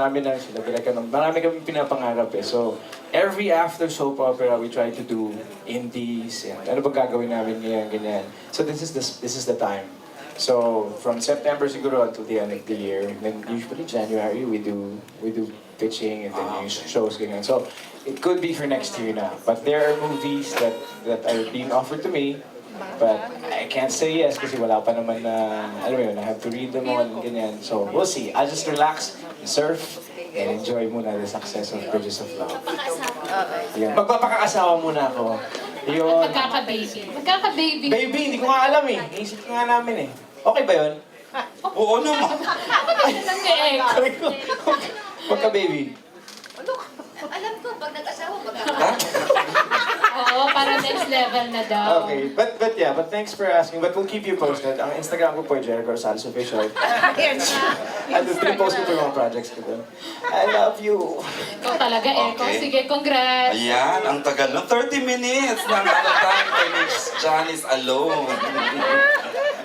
dami na sila, marami kami pinapangarap eh. So, every after soap opera, we try to do indies, and ano ba gagawin namin ngayon, ganyan. So this is the time. So, from September siguro until the end of the year, then usually January, we do pitching and then yung shows, ganyan. So, it could be for next year na. But there are movies that are being offered to me, but I can't say yes kasi wala pa naman na, alam mo yun, I have to read them all and ganyan. So, we'll see. I'll just relax, surf, and enjoy muna the success of Bridges of Love. Yeah. Magpapakaasawa muna ako. Yun. Magkaka-baby. Baby, hindi ko nga alam eh. Naisip ko nga namin eh. Okay ba yun? Oo naman. Magka-baby. Alam ko, pag nag-asawa, Oo, para next level na daw. Okay, but thanks for asking. But we'll keep you posted. Ang Instagram ko po, Jericho Rosales Official. At pin-post ko po yung mga projects ko doon. I love you. Ikaw talaga, Eko. Okay. Sige, congrats. Ayan, ang tagal ng 30 minutes ng time kay Miss Janice alone.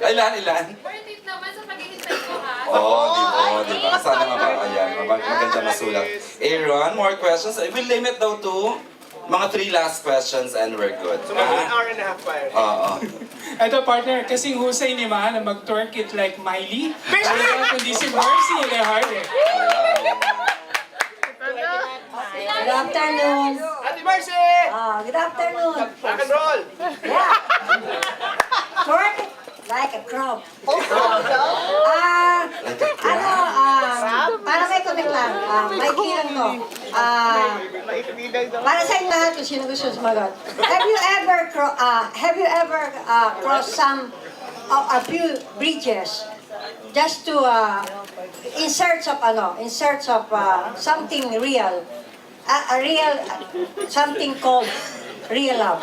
Ilan? Worth it naman sa paghihintay ko, ha? Oo, di ba? Sana maganda masulat. Aaron, more questions? We'll limit daw to mga 3 last questions and we're good. So, mag-1 hour and a half pa. Oo. Ito partner, kasing husay ni Ma na mag-twerk it like Miley. Wala kundi si Mercy Lehart eh. Good afternoon. Ate Marcy! Good afternoon. Rock and roll! Yeah. Twerk it like a crop. Para may connect lang. May kilang to. Para sa inyo lahat kung sino gusto sumagot. Have you ever crossed a few bridges just to in search of something real, something called real love?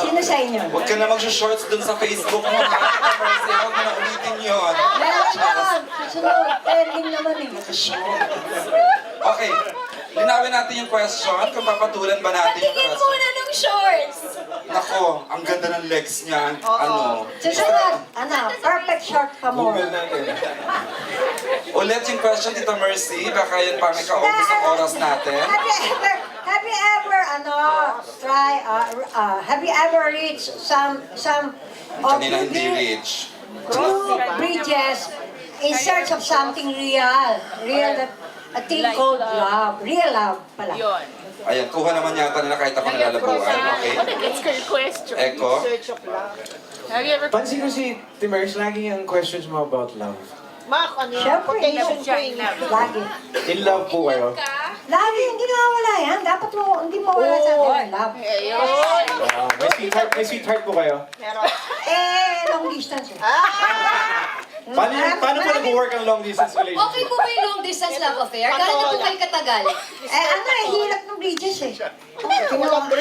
Sino sa inyo? Huwag ka na mag-shorts dun sa Facebook mo, ha? Kasi huwag mo na ulitin yun. Meron yun! Susunod, trending naman eh. Okay, linawin natin yung question kung papatulan ba natin yung Patingin question. muna ng shorts! Nako, ang ganda ng legs niya. Ano? Susunod, perfect short pa mo. Google natin. Ulit yung question, Tita Mercy. Baka yan pang ikaubos ang oras natin. Have you ever reached some of Kanina hindi rich. two bridges in search of something real that a thing called love, real love pala. Ayan, kuha naman yata nila kahit ako nalalabuan. Okay? Let's go your question. Eko? Have you ever... Pansin ko si Timers, lagi yung questions mo about love. Siyempre, lagi. In love po kayo? Lagi, hindi nawawala yan. Dapat hindi mawala sa akin ang love. May sweetheart po kayo? Long distance. Paano po nag-work ang long distance Okay relationship? po ba yung long distance love affair? Gano'n na po kayo katagal? Hirap ng bridges eh.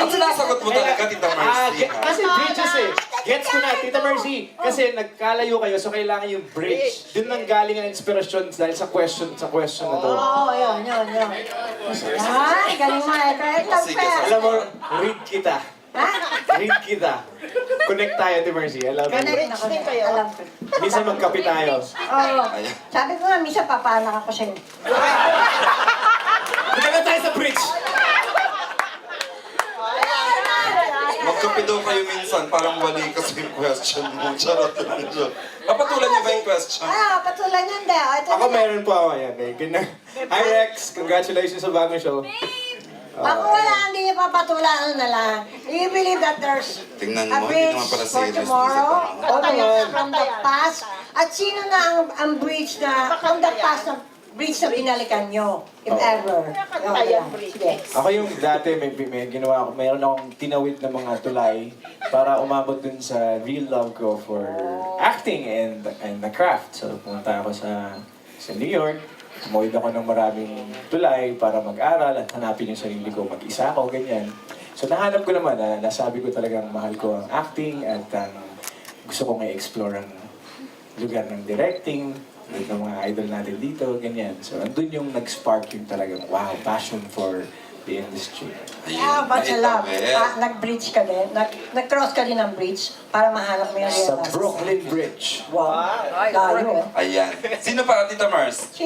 Ang sinasagot mo talaga, Tita Mercy. Kasi bridges eh. Gets ko na, Tita Mercy. Kasi nagkalayo kayo, so kailangan yung bridge. Doon nang galing ang inspirasyon dahil sa question na to. Yun. Galing mo eh. Sige, Alam mo, read kita. Ha? Read kita. Connect tayo, Tita Mercy. Alam mo. Connect ako. Alam ko. Minsan magkape tayo. Sabi ko nga, minsan papaanak ako sa'yo. Punta na tayo sa bridge. Magkape daw kayo minsan, parang wali kasi yung question mo. Charot lang siya. Papatulan niyo ba yung question? Patulan yun daw. Ako meron po ako. Yan, eh. Hi Rex, congratulations sa bagong show. Ako wala, hindi niya papatulan na lang. Do you believe that there's Tingnan a mo, hindi bridge naman pala for serious. tomorrow? naman. From the past? At sino na ang bridge na, from the past na bridge na binalikan nyo? If ever. Sige. Ako yung dati may ginawa ako, mayroon akong tinawid na mga tulay para umabot dun sa real love ko for acting and the craft. So pumunta ako sa New York. Tumuwid ako ng maraming tulay para mag-aral at hanapin yung sarili ko. Mag-isa ako, ganyan. So nahanap ko naman na nasabi ko talagang mahal ko ang acting at gusto kong i-explore ang lugar ng directing with ng mga idol natin dito, ganyan. So andun yung nag-spark yung talagang wow, passion for the industry. But sa love, nag-bridge ka din? Nag-cross ka din ng bridge para mahanap mo yung real Sa love? Brooklyn Bridge. Wow. Layo eh. Ayan. Sino pa, Tita Mars? Si